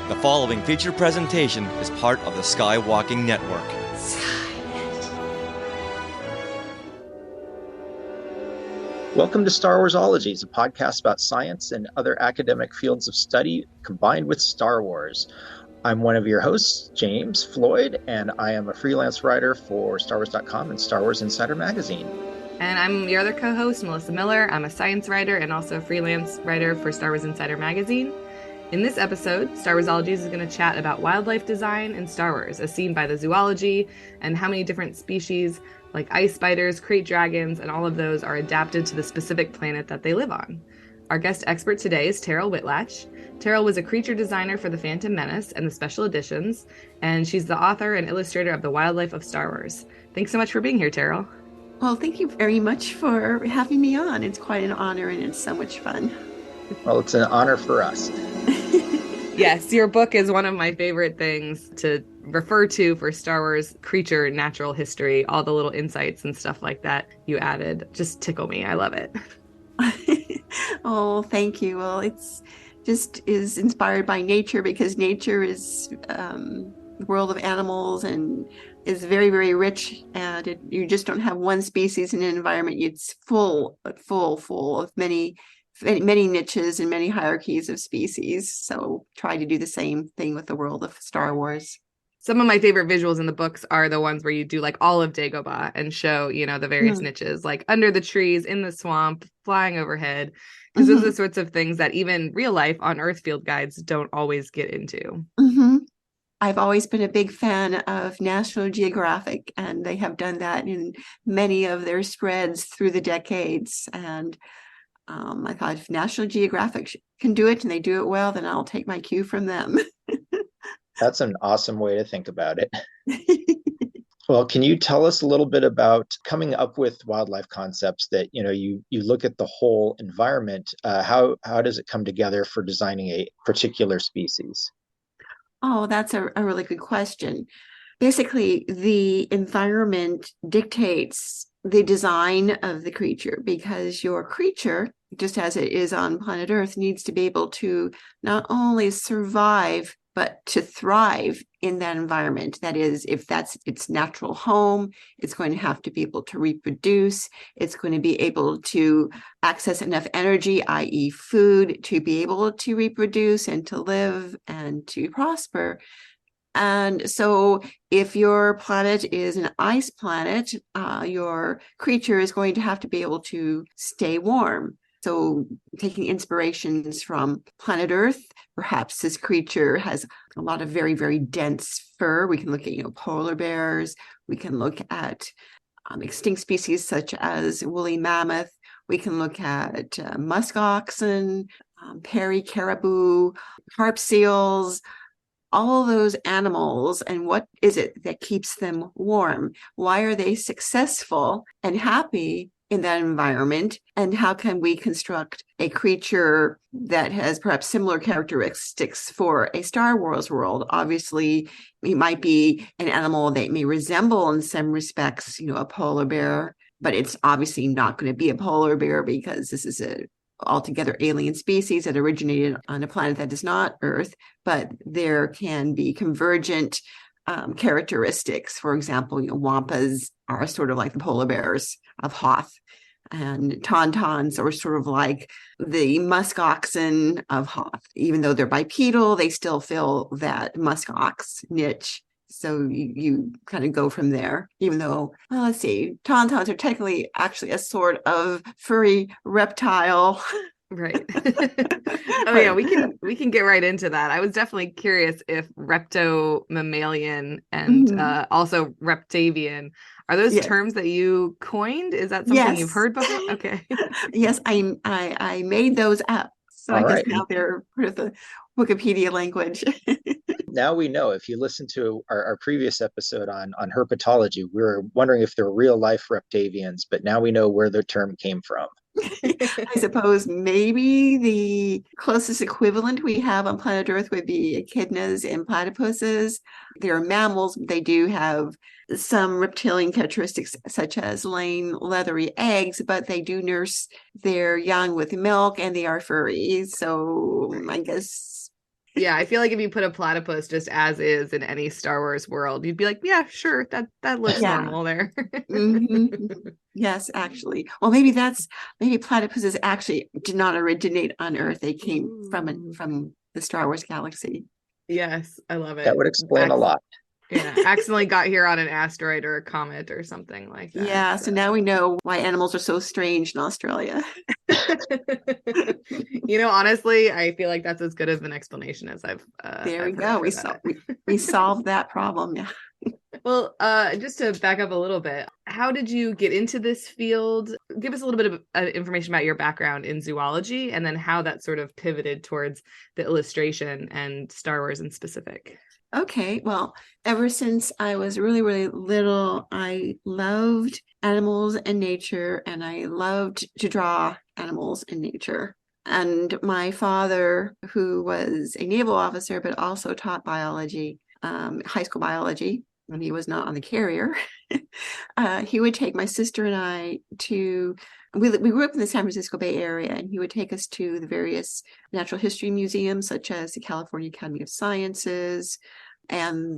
The following feature presentation is part of the Skywalking Network. Welcome to Star Warsologies, a podcast about science and other academic fields of study combined with Star Wars. I'm one of your hosts, James Floyd, and I am a freelance writer for StarWars.com and Star Wars Insider Magazine. And I'm your other co-host, Melissa Miller. I'm a science writer and also a freelance writer for Star Wars Insider Magazine. In this episode, Star Warsologies is going to chat about wildlife design in Star Wars, as seen by the Zoology, and how many different species, like ice spiders, crate dragons, and all of those are adapted to the specific planet that they live on. Our guest expert today is Terryl Whitlatch. Terryl was a creature designer for The Phantom Menace and the special editions, and she's the author and illustrator of The Wildlife of Star Wars. Thanks so much for being here, Terryl. Well, thank you very much for having me on. It's quite an honor and it's so much fun. Well, it's an honor for us. Yes, your book is one of my favorite things to refer to for Star Wars creature natural history. All the little insights and stuff like that you added just tickle me. I love it. Oh, thank you. Well, it's just is inspired by nature because nature is the world of animals and is very, very rich. And you just don't have one species in an environment. It's full of many niches and many hierarchies of species. So try to do the same thing with the world of Star Wars. Some of my favorite visuals in the books are the ones where you do like all of Dagobah and show, the various niches, like under the trees, in the swamp, flying overhead. Because those are the sorts of things that even real life on Earth field guides don't always get into. I've always been a big fan of National Geographic, and they have done that in many of their spreads through the decades. And I thought if National Geographic can do it and they do it well, then I'll take my cue from them. That's an awesome way to think about it. Well, can you tell us a little bit about coming up with wildlife concepts that, you look at the whole environment? How does it come together for designing a particular species? Oh, that's a really good question. Basically, the environment dictates the design of the creature because your creature, just as it is on planet Earth, needs to be able to not only survive, but to thrive in that environment. That is, if that's its natural home, it's going to have to be able to reproduce. It's going to be able to access enough energy, i.e. food, to be able to reproduce and to live and to prosper. And so if your planet is an ice planet, your creature is going to have to be able to stay warm. So taking inspirations from planet Earth, perhaps this creature has a lot of very, very dense fur. We can look at, polar bears. We can look at extinct species such as woolly mammoth. We can look at musk oxen, prairie caribou, harp seals, all those animals, and what is it that keeps them warm? Why are they successful and happy in that environment? And how can we construct a creature that has perhaps similar characteristics for a Star Wars world? Obviously, it might be an animal that may resemble in some respects, a polar bear, but it's obviously not going to be a polar bear because this is a altogether alien species that originated on a planet that is not Earth, but there can be convergent characteristics. For example, wampas are sort of like the polar bears of Hoth, and tauntauns are sort of like the musk oxen of Hoth. Even though they're bipedal, they still fill that musk ox niche. So you kind of go from there, even though, well, let's see, tauntauns are technically actually a sort of furry reptile. Right. Yeah, we can get right into that. I was definitely curious if reptomammalian and also reptavian, are those terms that you coined? Is that something you've heard before? Okay. Yes, I made those up. So I guess now they're part of the Wikipedia language. Now we know. If you listen to our previous episode on herpetology, we were wondering if they're real life reptavians, but now we know where the term came from. I suppose maybe the closest equivalent we have on planet Earth would be echidnas and platypuses. They're mammals. They do have some reptilian characteristics, such as laying leathery eggs, but they do nurse their young with milk and they are furry. So I guess Yeah, I feel like if you put a platypus just as is in any Star Wars world, you'd be like, yeah, sure, that looks normal there. Yes, actually. Well, maybe platypuses actually did not originate on Earth. They came from the Star Wars galaxy. Yes, I love it. That would explain a lot. Yeah, accidentally got here on an asteroid or a comet or something like that. Yeah, so now we know why animals are so strange in Australia. Honestly, I feel like that's as good of an explanation as I've there we I've go. We solved that problem. Yeah. Well, just to back up a little bit, how did you get into this field? Give us a little bit of information about your background in zoology and then how that sort of pivoted towards the illustration and Star Wars in specific. Okay, well, ever since I was really, really little, I loved animals and nature, and I loved to draw animals and nature. And my father, who was a naval officer, but also taught biology, high school biology, when he was not on the carrier, he would take my sister and I to, we grew up in the San Francisco Bay Area, and he would take us to the various natural history museums, such as the California Academy of Sciences, and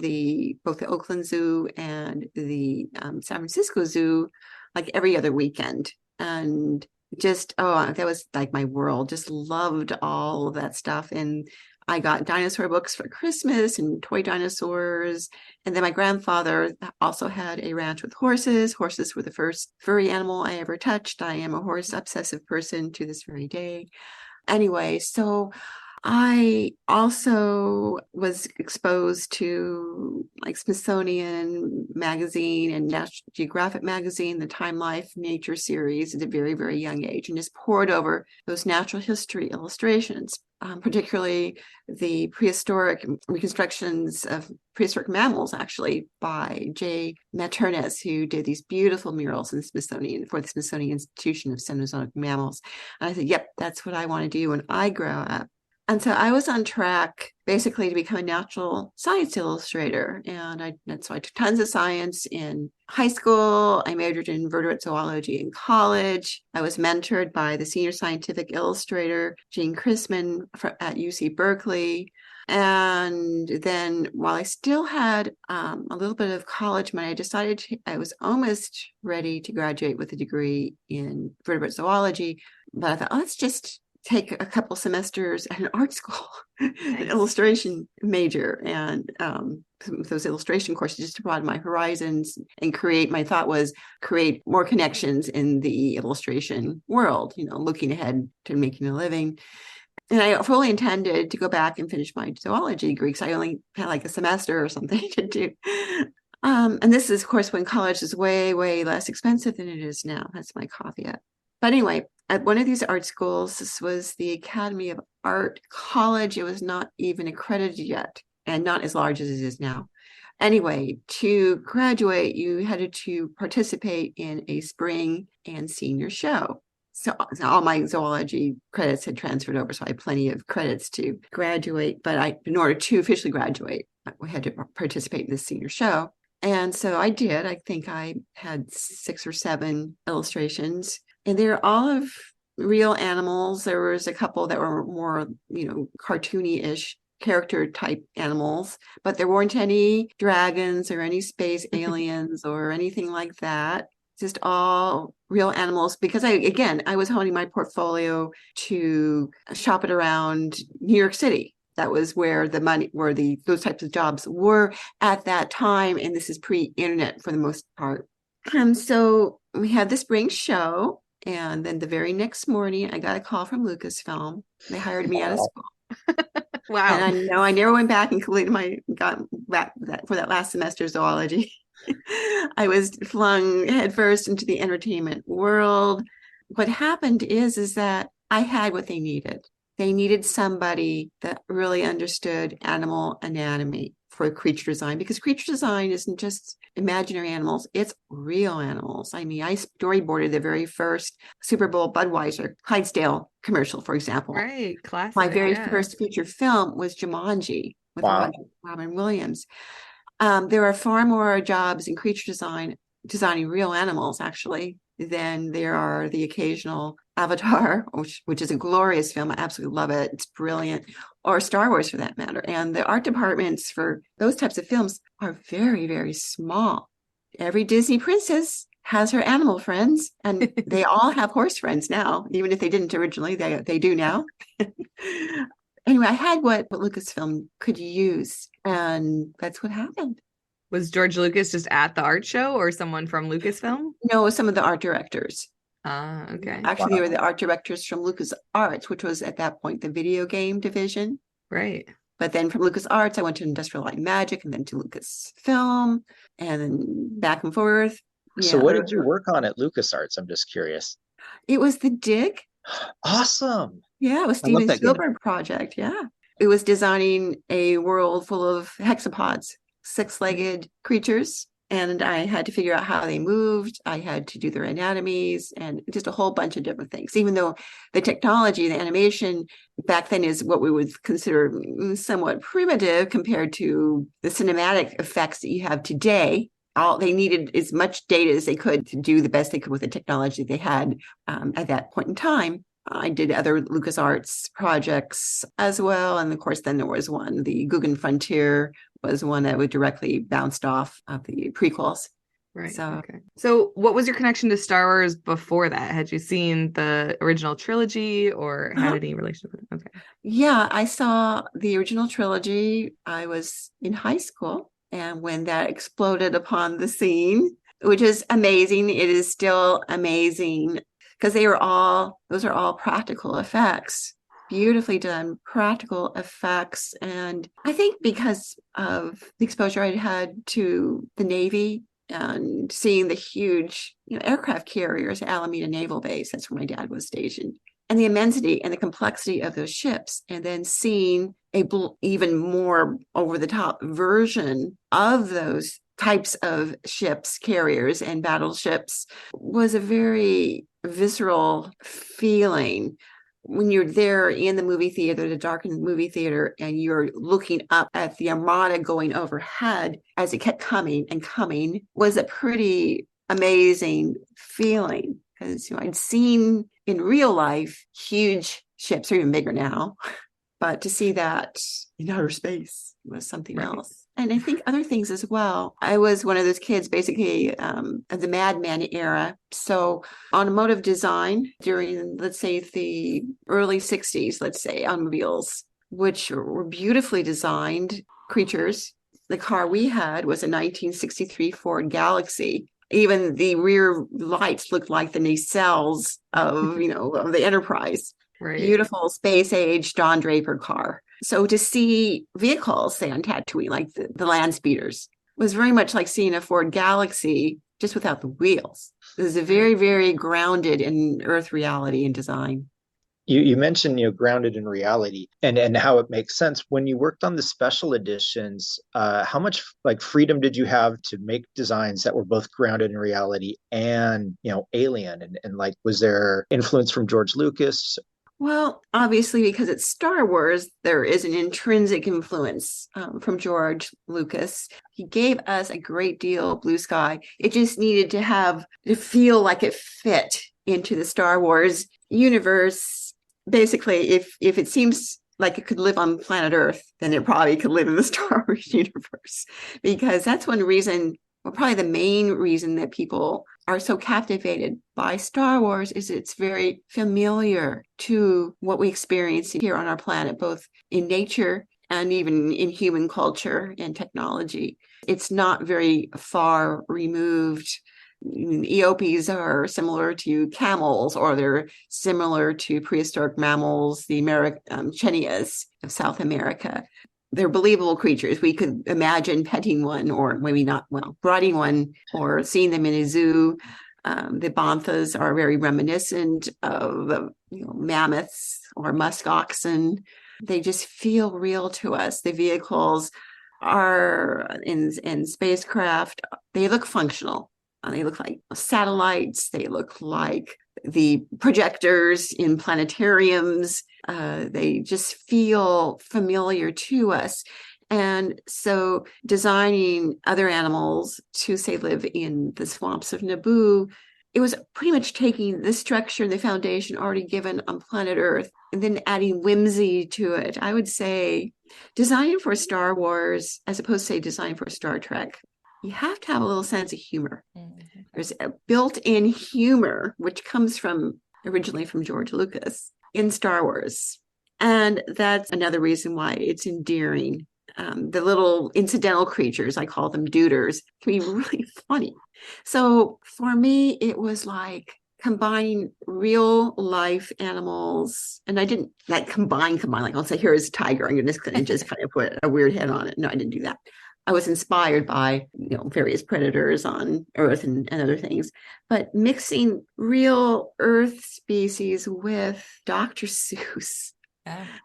both the Oakland Zoo and the San Francisco Zoo, like every other weekend. And just, that was like my world. Just loved all of that stuff. And I got dinosaur books for Christmas and toy dinosaurs. And then my grandfather also had a ranch with horses. Horses were the first furry animal I ever touched. I am a horse obsessive person to this very day. Anyway, so I also was exposed to like Smithsonian Magazine and National Geographic Magazine, the Time Life Nature series at a very, very young age, and just poured over those natural history illustrations, particularly the prehistoric reconstructions of prehistoric mammals, actually, by J. Maternes, who did these beautiful murals in the Smithsonian for the Smithsonian Institution of Cenozoic Mammals. And I said, yep, that's what I want to do when I grow up. And so I was on track basically to become a natural science illustrator. And so I took tons of science in high school. I majored in invertebrate zoology in college. I was mentored by the senior scientific illustrator, Gene Chrisman at UC Berkeley. And then while I still had a little bit of college money, I was almost ready to graduate with a degree in vertebrate zoology. But I thought, let's just take a couple semesters at an art school, an illustration major, and those illustration courses just to broaden my horizons and create more connections in the illustration world, looking ahead to making a living. And I fully intended to go back and finish my zoology degree because I only had like a semester or something to do. And this is, of course, when college is way, way less expensive than it is now. That's my caveat. But anyway, at one of these art schools, this was the Academy of Art College. It was not even accredited yet and not as large as it is now. Anyway, to graduate, you had to participate in a spring and senior show. So all my zoology credits had transferred over, so I had plenty of credits to graduate. But in order to officially graduate, we had to participate in this senior show. And so I did. I think I had 6 or 7 illustrations. And they're all of real animals. There was a couple that were more, cartoony-ish character type animals, but there weren't any dragons or any space aliens or anything like that. Just all real animals, because I was honing my portfolio to shop it around New York City. That was where those types of jobs were at that time. And this is pre-internet for the most part. And so we had this spring show. And then the very next morning, I got a call from Lucasfilm. They hired me out of school. Wow. And I never went back and got back for that last semester of zoology. I was flung headfirst into the entertainment world. What happened is that I had what they needed. They needed somebody that really understood animal anatomy for creature design, because creature design isn't just imaginary animals, it's real animals. I mean, I storyboarded the very first Super Bowl Budweiser Clydesdale commercial, for example. Right, classic. My very first feature film was Jumanji with Robin Williams. There are far more jobs in creature design, designing real animals, actually, than there are the occasional Avatar, which is a glorious film. I absolutely love it. It's brilliant. or Star Wars for that matter. And the art departments for those types of films are very, very small. Every Disney princess has her animal friends, and they all have horse friends now, even if they didn't originally, they do now. Anyway, I had what Lucasfilm could use, and that's what happened. Was George Lucas just at the art show or someone from Lucasfilm? No, some of the art directors. Okay. Actually, they were the art directors from LucasArts, which was at that point the video game division. Right. But then from LucasArts, I went to Industrial Light and Magic, and then to Lucasfilm, and then back and forth. So what did you work on at LucasArts? I'm just curious. It was the Dig. Awesome. Yeah, it was Steven Spielberg project. Yeah. It was designing a world full of hexapods, six-legged creatures. And I had to figure out how they moved. I had to do their anatomies and just a whole bunch of different things, even though the technology, the animation back then is what we would consider somewhat primitive compared to the cinematic effects that you have today. All they needed as much data as they could to do the best they could with the technology they had at that point in time. I did other LucasArts projects as well. And of course, then there was one, the Guggen Frontier was one that would directly bounced off of the prequels. Right. So what was your connection to Star Wars before that? Had you seen the original trilogy or had any relationship with it? Okay. Yeah, I saw the original trilogy. I was in high school. And when that exploded upon the scene, which is amazing, it is still amazing because those are all practical effects, beautifully done practical effects. And I think because of the exposure I had to the Navy and seeing the huge aircraft carriers at Alameda Naval Base, that's where my dad was stationed, and the immensity and the complexity of those ships, and then seeing a even more over-the-top version of those types of ships, carriers, and battleships was a very visceral feeling. When you're there in the movie theater, the darkened movie theater, and you're looking up at the armada going overhead as it kept coming and coming, was a pretty amazing feeling. Because I'd seen in real life huge ships, are even bigger now, but to see that in outer space was something else. And I think other things as well. I was one of those kids, basically, of the Mad Men era. So automotive design during, let's say, the early 60s, let's say, automobiles, which were beautifully designed creatures. The car we had was a 1963 Ford Galaxy. Even the rear lights looked like the nacelles of the Enterprise. Right. Beautiful space age Don Draper car. So to see vehicles, say on Tatooine, like the land speeders, was very much like seeing a Ford Galaxy just without the wheels. It was a very, very grounded in Earth reality and design. You mentioned grounded in reality and how it makes sense. When you worked on the special editions, how much freedom did you have to make designs that were both grounded in reality and alien, and was there influence from George Lucas? Well, obviously, because it's Star Wars, there is an intrinsic influence from George Lucas. He gave us a great deal of blue sky. It just needed to feel like it fit into the Star Wars universe. Basically, if it seems like it could live on planet Earth, then it probably could live in the Star Wars universe. Because that's one reason, well, probably the main reason that people are so captivated by Star Wars is it's very familiar to what we experience here on our planet, both in nature and even in human culture and technology. It's not very far removed. Eopies are similar to camels, or they're similar to prehistoric mammals, the Chenias of South America. They're believable creatures. We could imagine petting one, or maybe not, riding one, or seeing them in a zoo. The banthas are very reminiscent of mammoths or musk oxen. They just feel real to us. The vehicles are in spacecraft. They look functional. They look like satellites. They look like the projectors in planetariums. They just feel familiar to us. And so designing other animals to, say, live in the swamps of Naboo, it was pretty much taking the structure, the foundation already given on planet Earth, and then adding whimsy to it. I would say designing for Star Wars, as opposed to say design for Star Trek, you have to have a little sense of humor. Mm-hmm. There's a built-in humor, which comes originally from George Lucas in Star Wars. And that's another reason why it's endearing. The little incidental creatures, I call them duders, can be really funny. So for me, it was like combining real life animals. And I didn't like combine, like I'll say, here is a tiger. I'm just going to just kind of put a weird head on it. No, I didn't do that. I was inspired by, various predators on Earth and other things, but mixing real Earth species with Dr. Seuss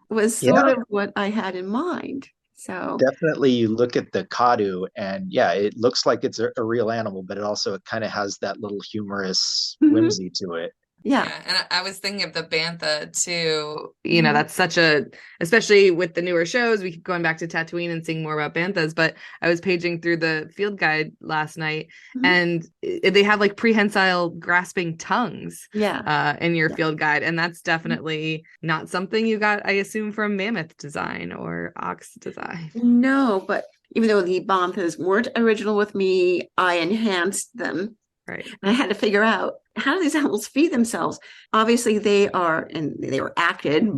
was sort of what I had in mind. So definitely you look at the Kadu and it looks like it's a real animal, but it kind of has that little humorous whimsy to it. Yeah. And I was thinking of the bantha too. That's such especially with the newer shows, we keep going back to Tatooine and seeing more about banthas, but I was paging through the field guide last night and they have like prehensile grasping tongues in your field guide. And that's definitely not something you got, I assume, from mammoth design or ox design. No, but even though the banthas weren't original with me, I enhanced them. Right. And I had to figure out, how do these animals feed themselves? Obviously, they were acted,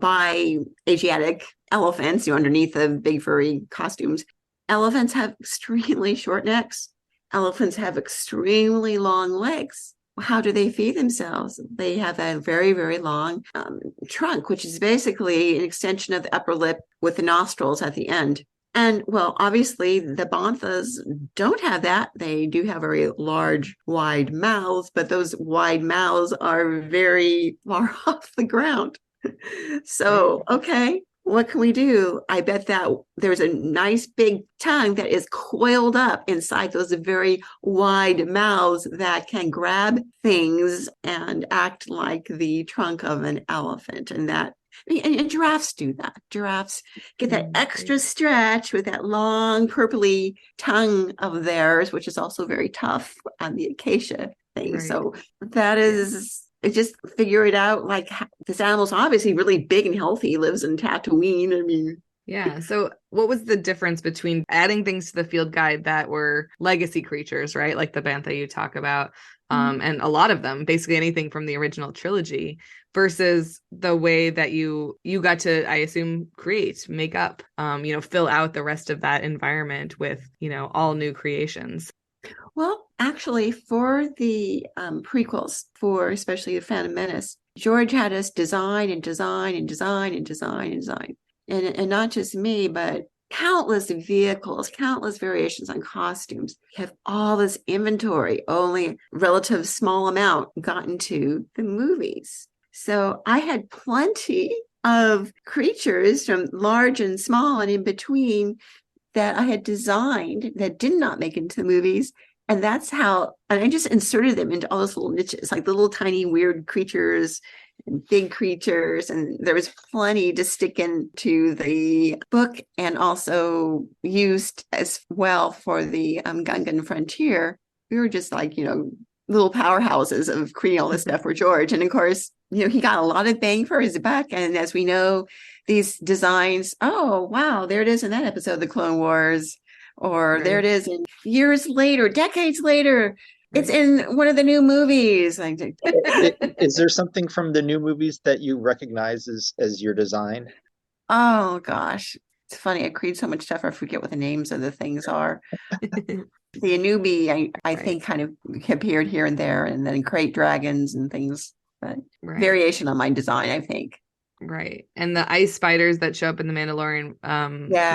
by Asiatic elephants, underneath the big furry costumes. Elephants have extremely short necks. Elephants have extremely long legs. How do they feed themselves? They have a very, very long trunk, which is basically an extension of the upper lip with the nostrils at the end. And well, obviously the banthas don't have that. They do have very large, wide mouths, but those wide mouths are very far off the ground. So, okay, what can we do? I bet that there's a nice big tongue that is coiled up inside those very wide mouths that can grab things and act like the trunk of an elephant. And giraffes do that. Giraffes get that extra stretch with that long purpley tongue of theirs, which is also very tough on the acacia thing. Right. So that is, just figure it out. Like, this animal's obviously really big and healthy, lives in Tatooine. Yeah. So what was the difference between adding things to the field guide that were legacy creatures, right? Like the bantha you talk about, and a lot of them, basically anything from the original trilogy, versus the way that you got to, I assume, make up, fill out the rest of that environment with, all new creations? Well, actually, for the prequels, for especially the Phantom Menace, George had us design and design and design and design and design. And not just me, but countless vehicles, countless variations on costumes. You have all this inventory, only relative small amount gotten to the movies. So I had plenty of creatures from large and small and in between that I had designed that did not make it into the movies. And that's how, and I just inserted them into all those little niches, like the little tiny weird creatures and big creatures. And there was plenty to stick into the book and also used as well for the Gungan Frontier. We were just like, little powerhouses of creating all this stuff for George. And of course, he got a lot of bang for his buck. And as we know, these designs, oh, wow, there it is in that episode of the Clone Wars. Or there it is in years later, decades later, it's in one of the new movies. Is there something from the new movies that you recognize as your design? Oh, gosh. It's funny. I create so much stuff, I forget what the names of the things are. The Anubi, I think, kind of appeared here and there, and then crate dragons and things. But variation on my design, I think. Right. And the ice spiders that show up in The Mandalorian,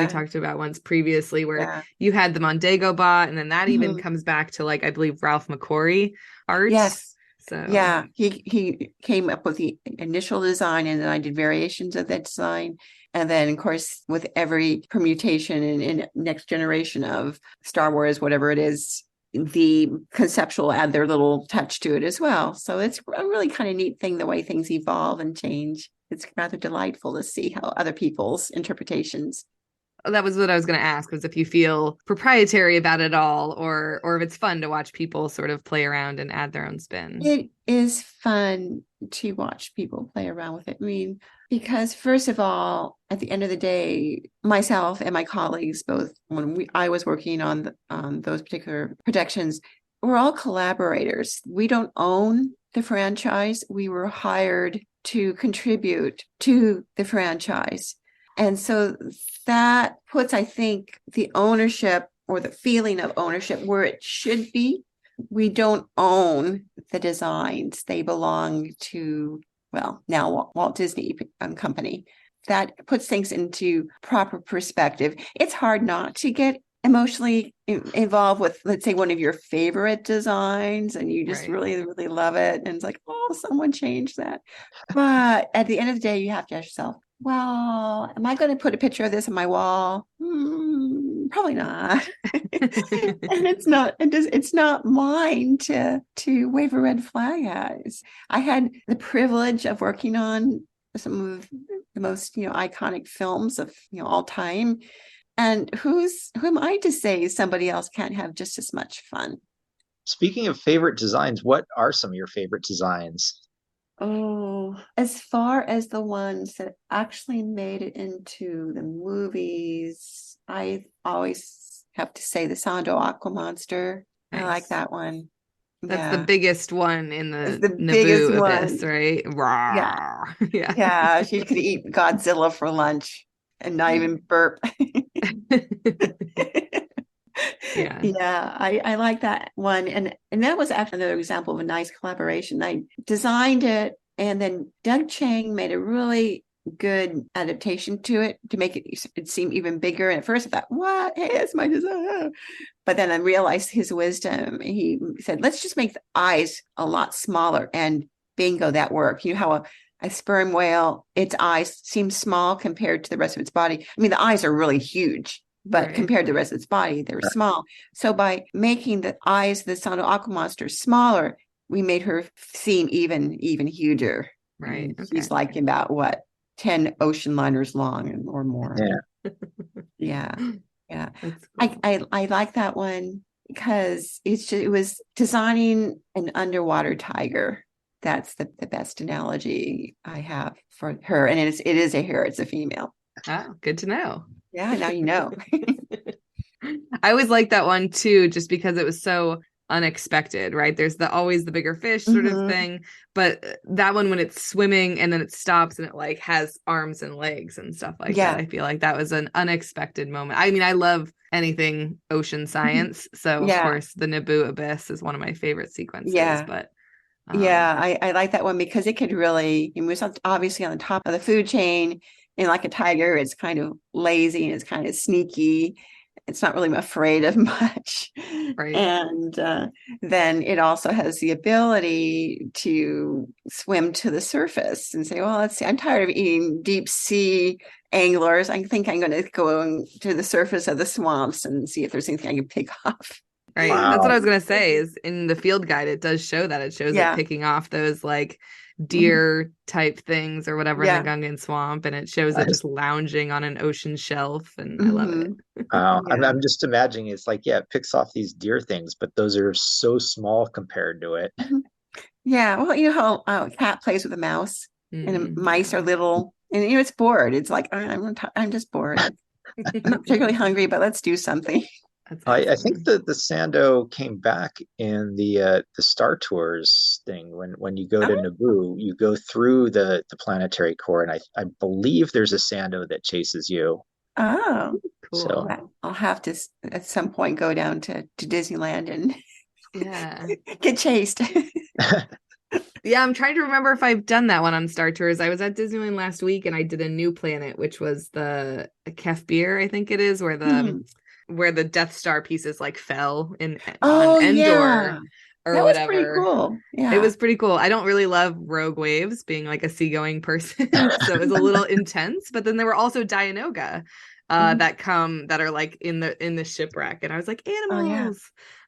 we talked about once previously, where you had the Mondego bot, and then that even comes back to, like, I believe Ralph McQuarrie art. Yes. So yeah, he came up with the initial design, and then I did variations of that design. And then, of course, with every permutation in next generation of Star Wars, whatever it is, the conceptual add their little touch to it as well. So it's a really kind of neat thing, the way things evolve and change. It's rather delightful to see how other people's interpretations. That was what I was going to ask, was if you feel proprietary about it all, or if it's fun to watch people sort of play around and add their own spin. It is fun to watch people play around with it. I mean, Because first of all, at the end of the day, myself and my colleagues, both when I was working on those particular productions, we're all collaborators. We don't own the franchise. We were hired to contribute to the franchise. And so that puts, I think, the ownership or the feeling of ownership where it should be. We don't own the designs. They belong to, well, now Walt Disney Company. That puts things into proper perspective. It's hard not to get emotionally involved with, let's say, one of your favorite designs, and you just really, really love it. And it's like, oh, someone changed that. But at the end of the day, you have to ask yourself, well, am I going to put a picture of this on my wall? Probably not. And it's not mine to wave a red flag at. I had the privilege of working on some of the most, iconic films of, all time. And who am I to say somebody else can't have just as much fun? Speaking of favorite designs, what are some of your favorite designs? Oh, as far as the ones that actually made it into the movies, I always have to say the Sando Aqua Monster. Nice. I like that one. That's the biggest one in the biggest Naboo one. abyss, right? Yeah. Yeah, she could eat Godzilla for lunch and not even burp. Yeah, I like that one. And that was actually another example of a nice collaboration. I designed it, and then Doug Chang made a really good adaptation to it to make it seem even bigger. And at first I thought, what? Hey, it's my design. But then I realized his wisdom. He said, let's just make the eyes a lot smaller. And bingo, that worked. You know how a sperm whale, its eyes seem small compared to the rest of its body. I mean, the eyes are really huge, but compared to the rest of its body, they were small. So by making the eyes of the Sando Aqua Monster smaller, we made her seem even huger. Right. Okay. She's like about 10 ocean liners long or more. Yeah. Cool. I like that one because it was designing an underwater tiger. That's the best analogy I have for her. And it is a her, it's a female. Oh, good to know. Yeah, now you know. I always liked that one too, just because it was so unexpected, right? There's always the bigger fish sort of thing, but that one, when it's swimming and then it stops and it like has arms and legs and stuff like that, I feel like that was an unexpected moment. I mean, I love anything ocean science, so of course the Naboo abyss is one of my favorite sequences. But I like that one because it could really, it was obviously on the top of the food chain, and like a tiger, it's kind of lazy and it's kind of sneaky. It's not really afraid of much. Right. And then it also has the ability to swim to the surface and say, well, let's see, I'm tired of eating deep sea anglers. I think I'm going to go to the surface of the swamps and see if there's anything I can pick off. Right. Wow. That's what I was going to say, is in the field guide, it does show that. It shows it picking off those like deer type things or whatever in the Gungan swamp, and it shows it just lounging on an ocean shelf, and I love it. Wow. I'm just imagining it's like, it picks off these deer things, but those are so small compared to it. Yeah. Well, you know how a cat plays with a mouse and mice are little, and it's bored. It's like, I'm just bored. I'm not particularly hungry, but let's do something. I think that the Sando came back in the Star Tours thing. When you go to Naboo, you go through the planetary core, and I believe there's a Sando that chases you. Oh, cool. So I'll have to at some point go down to Disneyland and get chased. Yeah, I'm trying to remember if I've done that one on Star Tours. I was at Disneyland last week and I did a new planet, which was the Kefir, I think it is, where the Death Star pieces like fell on Endor or that whatever. Was pretty cool. Yeah, it was pretty cool. I don't really love rogue waves, being like a seagoing person, so it was a little intense. But then there were also Dianoga that are like in the shipwreck, and I was like, animals.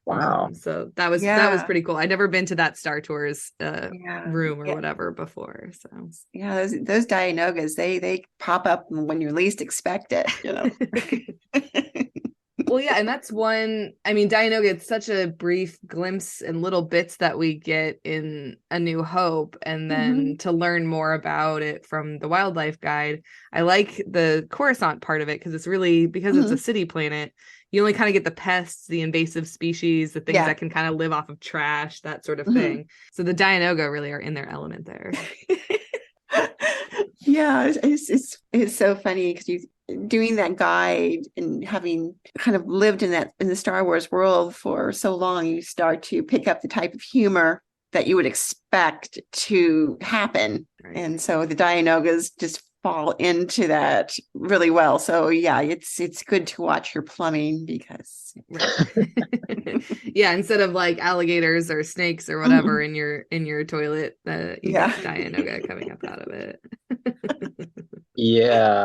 Wow. So that was pretty cool. I'd never been to that Star Tours room or whatever before. So those Dianogas, they pop up when you least expect it, you know. Well, yeah, and that's one. I mean, Dianoga, it's such a brief glimpse and little bits that we get in A New Hope, and then to learn more about it from the wildlife guide. I like the Coruscant part of it because it's really, because it's a city planet, you only kind of get the pests, the invasive species, the things that can kind of live off of trash, that sort of thing. So the Dianoga really are in their element there. Yeah, it's so funny because you doing that guide and having kind of lived in the Star Wars world for so long, you start to pick up the type of humor that you would expect to happen. Right. And so the Dianogas just fall into that really well. So yeah, it's good to watch your plumbing because yeah, instead of like alligators or snakes or whatever in your toilet, you got Dianoga coming up out of it. Yeah,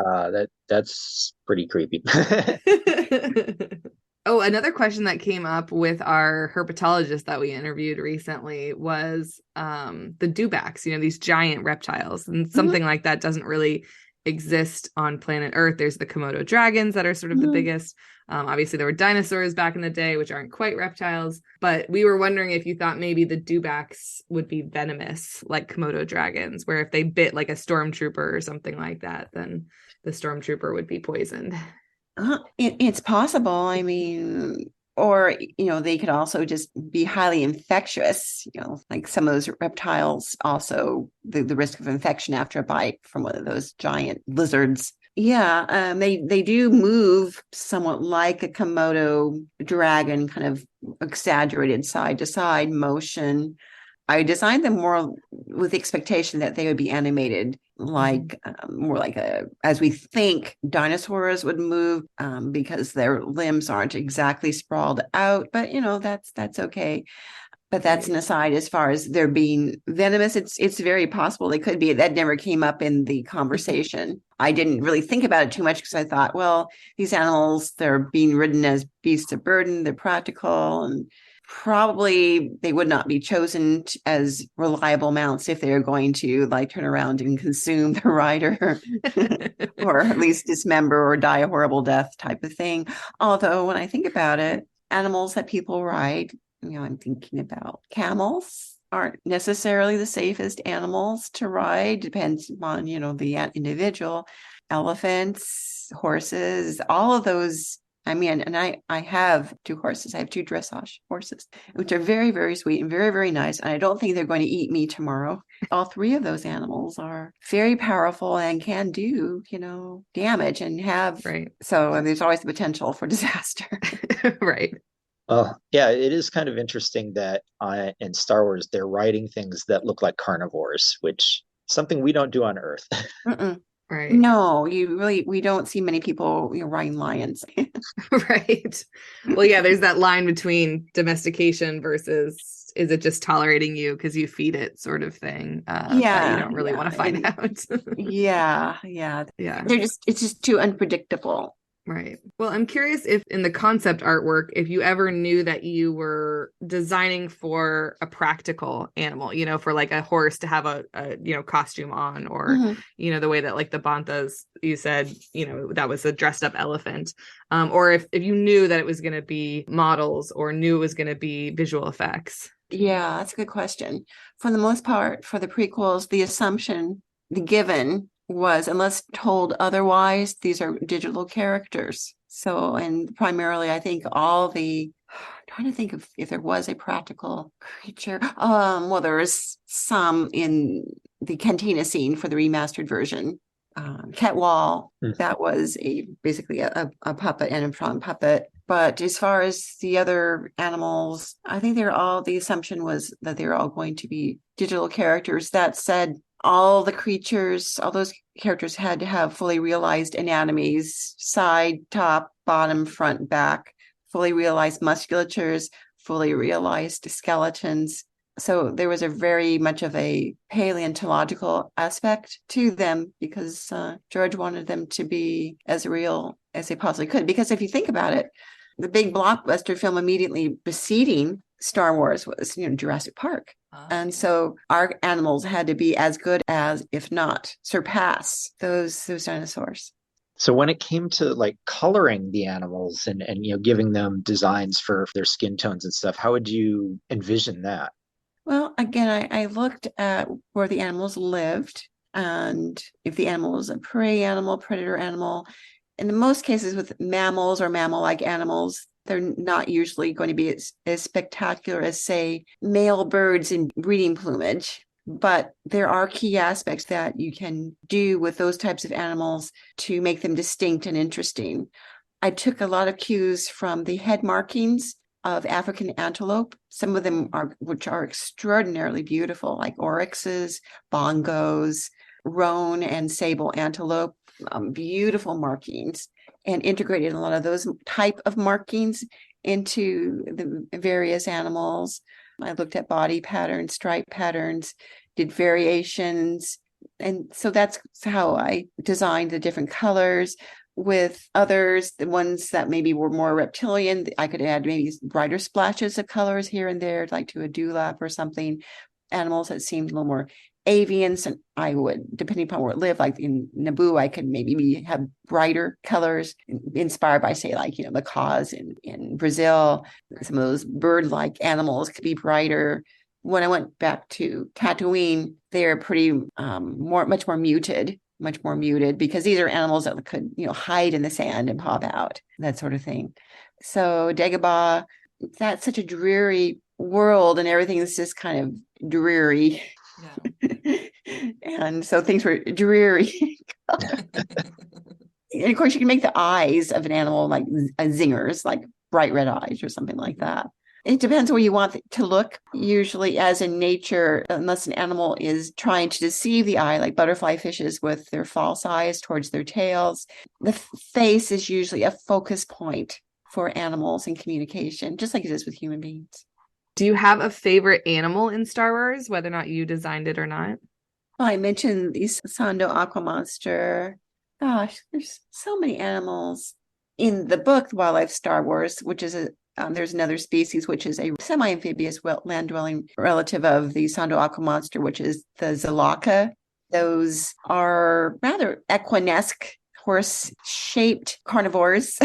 that's pretty creepy. Oh, another question that came up with our herpetologist that we interviewed recently was the dewbacks, these giant reptiles, and something like that doesn't really exist on planet Earth. There's the Komodo dragons that are sort of the biggest. Obviously, there were dinosaurs back in the day, which aren't quite reptiles, but we were wondering if you thought maybe the dewbacks would be venomous like Komodo dragons, where if they bit like a stormtrooper or something like that, then the stormtrooper would be poisoned. It's possible. I mean, or, they could also just be highly infectious, like some of those reptiles, also the risk of infection after a bite from one of those giant lizards. Yeah, they do move somewhat like a Komodo dragon, kind of exaggerated side to side motion. I designed them more with the expectation that they would be animated, like more like as we think dinosaurs would move, because their limbs aren't exactly sprawled out. But that's okay. But that's an aside. As far as they're being venomous, it's very possible they could be. That never came up in the conversation. I didn't really think about it too much because I thought, well, these animals, they're being ridden as beasts of burden. They're practical, and probably they would not be chosen as reliable mounts if they are going to turn around and consume the rider or at least dismember or die a horrible death type of thing. Although when I think about it, animals that people ride, I'm thinking about camels aren't necessarily the safest animals to ride. Depends on, the individual. Elephants, horses, all of those. I mean, and I have 2 horses. I have 2 dressage horses, which are very, very sweet and very, very nice. And I don't think they're going to eat me tomorrow. All 3 of those animals are very powerful and can do, damage and have. Right. So there's always the potential for disaster. Right. Well, yeah, it is kind of interesting that in Star Wars, they're riding things that look like carnivores, which is something we don't do on Earth. Right. No, we don't see many people riding lions. Right. Well, yeah, there's that line between domestication versus is it just tolerating you because you feed it sort of thing. That you don't really want to find out. Yeah. It's just too unpredictable. Right. Well, I'm curious if in the concept artwork, if you ever knew that you were designing for a practical animal, for like a horse to have a costume on, or, the way that like the Banthas, you said, that was a dressed up elephant. Or if you knew that it was going to be models or knew it was going to be visual effects. Yeah, that's a good question. For the most part, for the prequels, the given was, unless told otherwise, these are digital characters. So, and primarily, I think trying to think if there was a practical creature. Well, there is some in the cantina scene for the remastered version. Ketwall, that was basically a puppet, an animatronic puppet. But as far as the other animals, I think the assumption was that they're all going to be digital characters. That said, all those characters had to have fully realized anatomies, side, top, bottom, front, back, fully realized musculatures, fully realized skeletons. So there was a very much of a paleontological aspect to them because George wanted them to be as real as they possibly could. Because if you think about it, the big blockbuster film immediately preceding Star Wars was, Jurassic Park. And so our animals had to be as good as, if not surpass those dinosaurs. So when it came to like coloring the animals and giving them designs for their skin tones and stuff, how would you envision that? Well, again, I looked at where the animals lived and if the animal was a prey animal, predator animal. In most cases with mammals or mammal-like animals, they're not usually going to be as spectacular as, say, male birds in breeding plumage. But there are key aspects that you can do with those types of animals to make them distinct and interesting. I took a lot of cues from the head markings of African antelope. Some of them which are extraordinarily beautiful, like oryxes, bongos, roan and sable antelope, beautiful markings, and integrated a lot of those type of markings into the various animals. I looked at body patterns, stripe patterns, did variations. And so that's how I designed the different colors. With others, the ones that maybe were more reptilian, I could add maybe brighter splashes of colors here and there, like to a dewlap or something. Animals that seemed a little more avian, and I would, depending upon where it lived, like in Naboo, I could maybe have brighter colors inspired by, say, like, macaws in Brazil. Some of those bird-like animals could be brighter. When I went back to Tatooine, they're pretty much more muted because these are animals that could, hide in the sand and pop out, that sort of thing. So Dagobah, that's such a dreary world and everything is just kind of dreary. Yeah. And so things were dreary. And of course, you can make the eyes of an animal like zingers, like bright red eyes or something like that. It depends where you want it to look. Usually, as in nature, unless an animal is trying to deceive the eye, like butterfly fishes with their false eyes towards their tails, the face is usually a focus point for animals in communication, just like it is with human beings. Do you have a favorite animal in Star Wars, whether or not you designed it or not? Well, I mentioned the sando aqua monster. Gosh, there's so many animals. In the book, Wildlife Star Wars, which is there's another species, which is a semi-amphibious land-dwelling relative of the sando aqua monster, which is the Zalaka. Those are rather equinesque, horse-shaped carnivores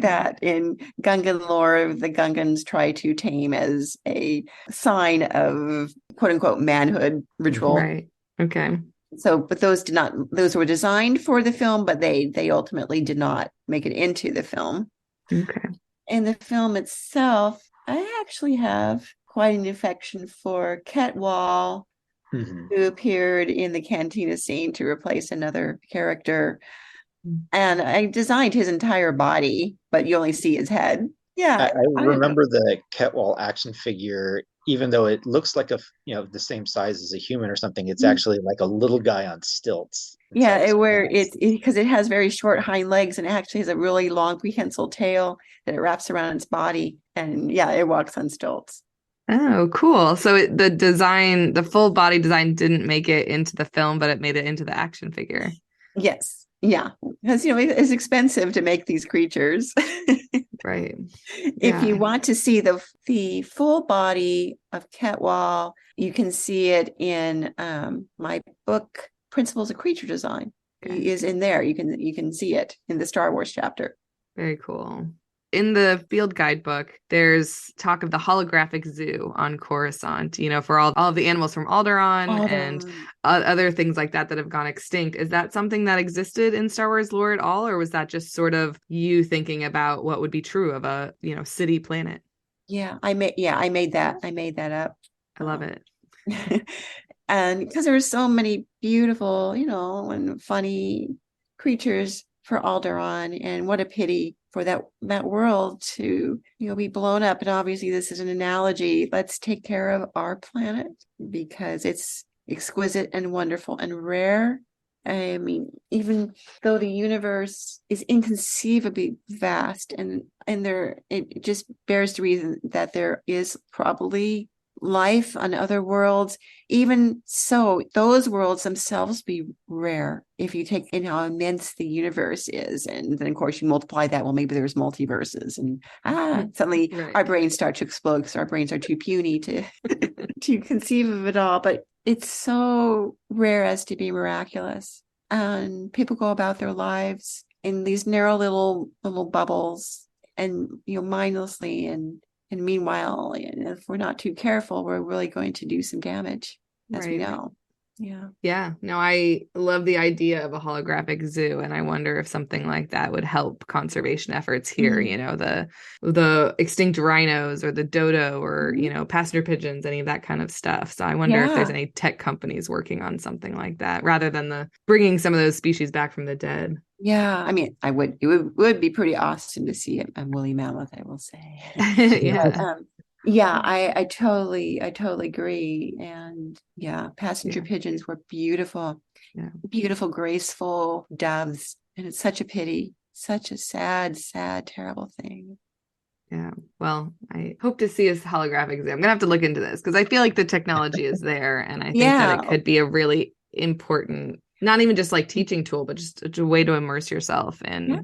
that in Gungan lore, the Gungans try to tame as a sign of quote-unquote manhood ritual. Right. Okay. So, but those were designed for the film, but they ultimately did not make it into the film. Okay. In the film itself, I actually have quite an affection for Ketwall, who appeared in the cantina scene to replace another character. And I designed his entire body, but you only see his head. Yeah. I remember the Ketwall action figure, even though it looks like the same size as a human or something, it's actually like a little guy on stilts. Yeah, where because it has very short hind legs and it actually has a really long prehensile tail that it wraps around its body. And yeah, it walks on stilts. Oh, cool. So the full body design didn't make it into the film, but it made it into the action figure. Yes. Yeah. Because, it's expensive to make these creatures. Right. If you want to see the full body of Ketwall, you can see it in my book, Principles of Creature Design. Okay. Is in there. You can see it in the Star Wars chapter. Very cool. In the field guidebook, there's talk of the holographic zoo on Coruscant, for all of the animals from Alderaan and other things like that have gone extinct. Is that something that existed in Star Wars lore at all? Or was that just sort of you thinking about what would be true of a, city planet? Yeah, I made that. I made that up. I love it. And because there were so many beautiful, and funny creatures for Alderaan, and what a pity for that world to be blown up. And obviously this is an analogy. Let's take care of our planet because it's exquisite and wonderful and rare. I mean, even though the universe is inconceivably vast and it just bears the reason that there is probably life on other worlds. Even so, those worlds themselves be rare if you take in how immense the universe is. And then, of course, you multiply that. Well, maybe there's multiverses. And suddenly our brains start to explode because our brains are too puny to, to conceive of it all. But it's so rare as to be miraculous. and people go about their lives in these narrow little bubbles, and mindlessly, and meanwhile, and if we're not too careful, we're really going to do some damage, as we know. Yeah. No, I love the idea of a holographic zoo, and I wonder if something like that would help conservation efforts here. The extinct rhinos, or the dodo, or passenger pigeons, any of that kind of stuff. So I wonder if there's any tech companies working on something like that, rather than the bringing some of those species back from the dead. Yeah, I mean, it would be pretty awesome to see a woolly mammoth, I will say. Yeah. I totally agree. And passenger pigeons were beautiful, beautiful, graceful doves. And it's such a pity, such a sad, terrible thing. Yeah. Well, I hope to see a holographic zoo. I'm gonna have to look into this, because I feel like the technology is there, and I think that it could be a really important, not even just like teaching tool, but just a way to immerse yourself in,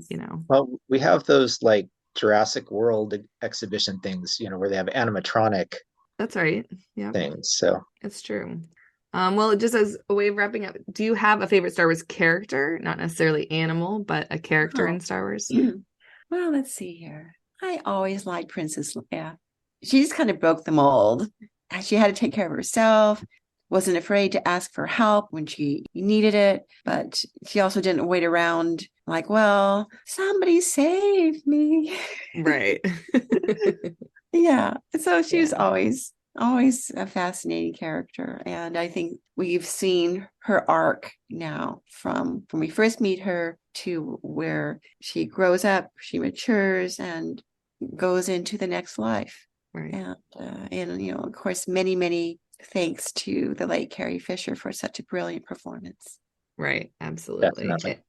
Well, we have those like Jurassic World exhibition things, where they have animatronic. That's right. Yeah. Things. So it's true. Well, just as a way of wrapping up, do you have a favorite Star Wars character? Not necessarily animal, but a character in Star Wars? Well, let's see here. I always liked Princess Leia. She just kind of broke the mold. She had to take care of herself, wasn't afraid to ask for help when she needed it, but she also didn't wait around like, well, somebody save me. Right. Yeah. So she was always a fascinating character. And I think we've seen her arc now from when we first meet her to where she grows up, she matures, and goes into the next life. Right. And of course, many thanks to the late Carrie Fisher for such a brilliant performance. Right. Absolutely. Definitely.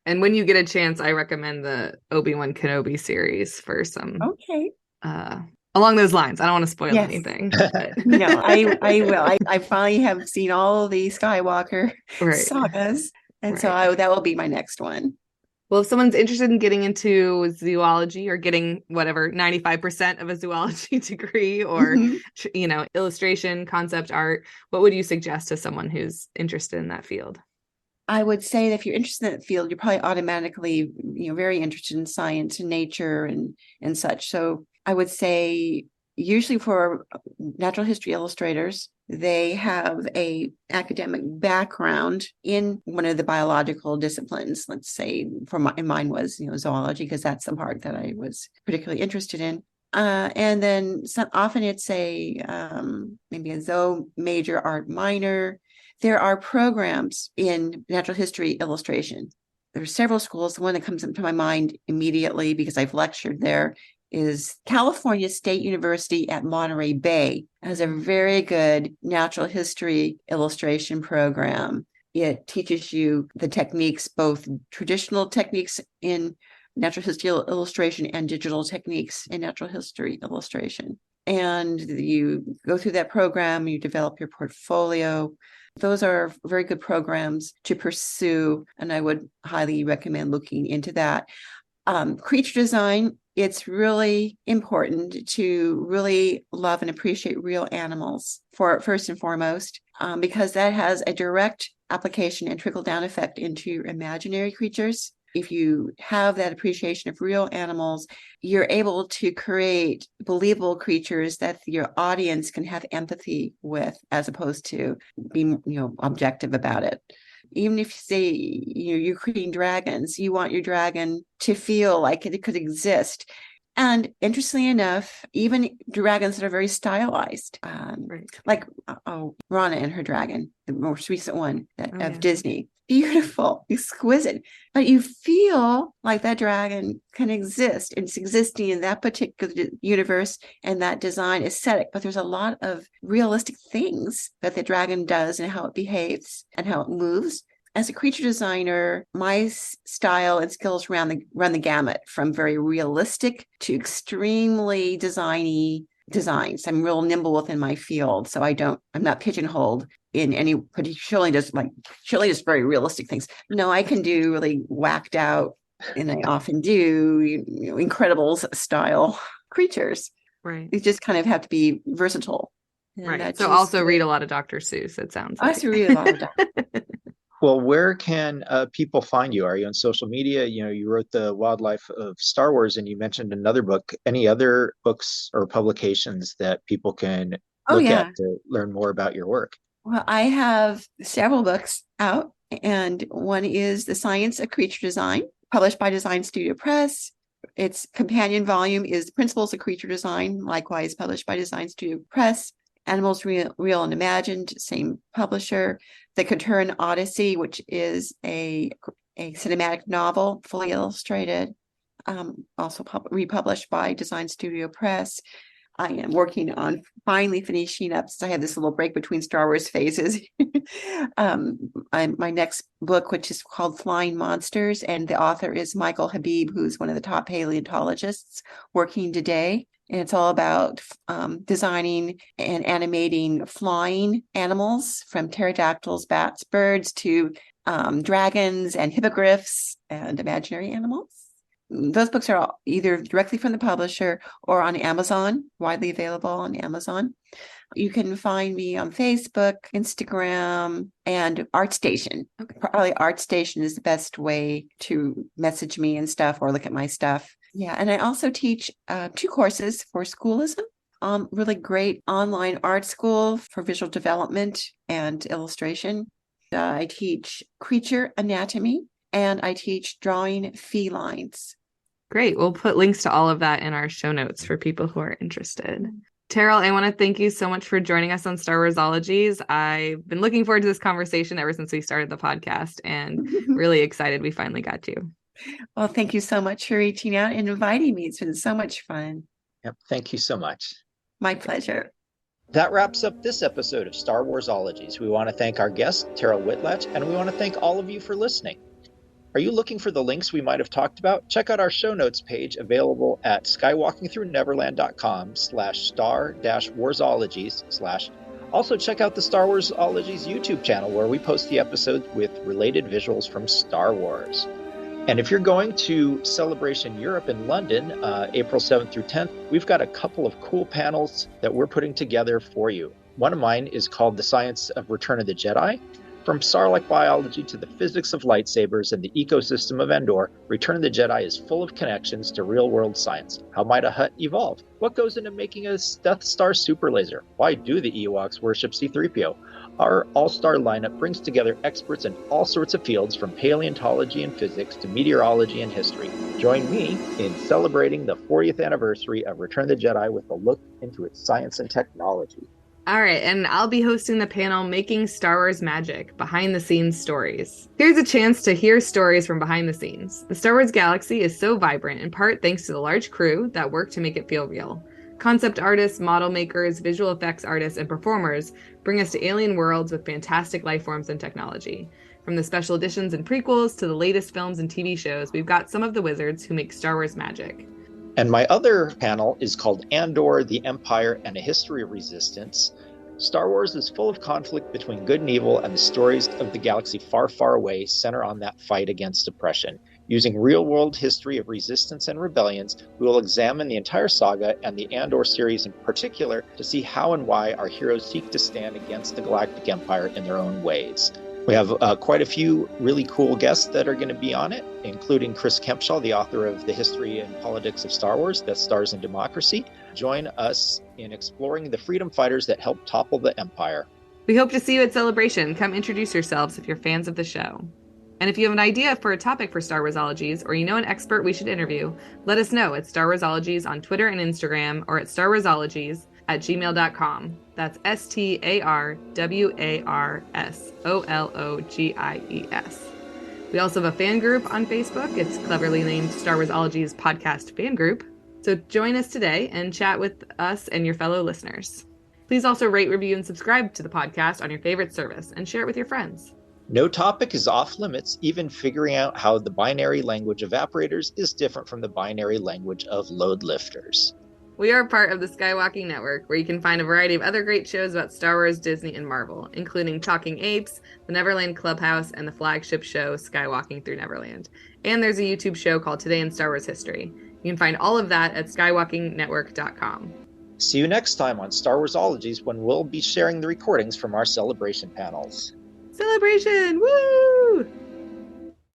And when you get a chance, I recommend the Obi-Wan Kenobi series for some along those lines. I don't want to spoil anything. But... No, I will. I finally have seen all the Skywalker sagas, and so that will be my next one. Well, if someone's interested in getting into zoology, or getting whatever 95% of a zoology degree, or illustration, concept art, what would you suggest to someone who's interested in that field? I would say that if you're interested in that field, you're probably automatically, very interested in science and nature and such. So I would say, usually for natural history illustrators, they have a academic background in one of the biological disciplines. Let's say in mine was, zoology, because that's the part that I was particularly interested in. And then often it's maybe a zoo major, art minor. There are programs in natural history illustration. There are several schools. The one that comes up to my mind immediately, because I've lectured there, is California State University at Monterey Bay. It has a very good natural history illustration program. It teaches you the techniques, both traditional techniques in natural history illustration and digital techniques in natural history illustration. And you go through that program, you develop your portfolio. Those are very good programs to pursue, and I would highly recommend looking into that. Creature design, it's really important to really love and appreciate real animals first and foremost, because that has a direct application and trickle-down effect into your imaginary creatures. If you have that appreciation of real animals, you're able to create believable creatures that your audience can have empathy with, as opposed to being, objective about it. Even if you say you're creating dragons, you want your dragon to feel like it could exist. And interestingly enough, even dragons that are very stylized, like Rana and her dragon, the most recent one of Disney, beautiful, exquisite, but you feel like that dragon can exist. It's existing in that particular universe and that design aesthetic, but there's a lot of realistic things that the dragon does and how it behaves and how it moves. As a creature designer, my style and skills run the gamut from very realistic to extremely designy designs. I'm real nimble within my field, so I'm not pigeonholed in any particularly just very realistic things. No, I can do really whacked out, and I often do, Incredibles style creatures. Right. You just kind of have to be versatile. Right. So also read a lot of Dr. Seuss, it sounds like. I also read a lot of Dr. Well, where can people find you? Are you on social media? You know, you wrote The Wildlife of Star Wars and you mentioned another book. Any other books or publications that people can Oh, look yeah. at to learn more about your work? Well, I have several books out, and one is The Science of Creature Design, published by Design Studio Press. Its companion volume is Principles of Creature Design, likewise published by Design Studio Press. Animals Real and Imagined, same publisher. The Katuran Odyssey, which is a cinematic novel, fully illustrated, also republished by Design Studio Press. I am working on finally finishing up, since I had this little break between Star Wars phases. My next book, which is called Flying Monsters, and the author is Michael Habib, who's one of the top paleontologists working today. And it's all about designing and animating flying animals, from pterodactyls, bats, birds, to dragons and hippogriffs and imaginary animals. Those books are all either directly from the publisher or on Amazon, widely available on Amazon. You can find me on Facebook, Instagram, and ArtStation. Probably ArtStation is the best way to message me and stuff, or look at my stuff. Yeah, and I also teach 2 courses for schoolism. Really great online art school for visual development and illustration. I teach creature anatomy, and I teach drawing felines. Great. We'll put links to all of that in our show notes for people who are interested. Terryl, I want to thank you so much for joining us on Star Warsologies. I've been looking forward to this conversation ever since we started the podcast, and really excited we finally got to. Well, thank you so much for reaching out and inviting me. It's been so much fun. Yep. Thank you so much. My pleasure. That wraps up this episode of Star Warsologies. We want to thank our guest, Terryl Whitlatch, and we want to thank all of you for listening. Are you looking for the links we might have talked about? Check out our show notes page available at skywalkingthrough-neverland.com/star-warsologies/ Also check out the Star Warsologies YouTube channel, where we post the episodes with related visuals from Star Wars. And if you're going to Celebration Europe in London, April 7th through 10th, we've got a couple of cool panels that we're putting together for you. One of mine is called The Science of Return of the Jedi. From Sarlacc biology to the physics of lightsabers and the ecosystem of Endor, Return of the Jedi is full of connections to real-world science. How might a Hutt evolve? What goes into making a Death Star super laser? Why do the Ewoks worship C-3PO? Our all-star lineup brings together experts in all sorts of fields, from paleontology and physics to meteorology and history. Join me in celebrating the 40th anniversary of Return of the Jedi with a look into its science and technology. All right, and I'll be hosting the panel Making Star Wars Magic, Behind the Scenes Stories. Here's a chance to hear stories from behind the scenes. The Star Wars galaxy is so vibrant, in part thanks to the large crew that work to make it feel real. Concept artists, model makers, visual effects artists, and performers bring us to alien worlds with fantastic life forms and technology. From the special editions and prequels to the latest films and TV shows, we've got some of the wizards who make Star Wars magic. And my other panel is called Andor, the Empire, and a History of Resistance. Star Wars is full of conflict between good and evil, and the stories of the galaxy far, far away center on that fight against oppression. Using real-world history of resistance and rebellions, we will examine the entire saga and the Andor series in particular to see how and why our heroes seek to stand against the Galactic Empire in their own ways. We have quite a few really cool guests that are going to be on it, including Chris Kempshaw, the author of The History and Politics of Star Wars, Death Stars and Democracy. Join us in exploring the freedom fighters that helped topple the Empire. We hope to see you at Celebration. Come introduce yourselves if you're fans of the show. And if you have an idea for a topic for Star Warsologies, or you know an expert we should interview, let us know at Star Warsologies on Twitter and Instagram, or at starwarsologies@gmail.com. That's StarWarsologies. We also have a fan group on Facebook. It's cleverly named Star Warsologies Podcast Fan Group. So join us today and chat with us and your fellow listeners. Please also rate, review, and subscribe to the podcast on your favorite service, and share it with your friends. No topic is off limits, even figuring out how the binary language of evaporators is different from the binary language of load lifters. We are part of the Skywalking Network, where you can find a variety of other great shows about Star Wars, Disney, and Marvel, including Talking Apes, the Neverland Clubhouse, and the flagship show Skywalking Through Neverland. And there's a YouTube show called Today in Star Wars History. You can find all of that at skywalkingnetwork.com. See you next time on Star Warsologies, when we'll be sharing the recordings from our celebration panels. Celebration! Woo! Woo!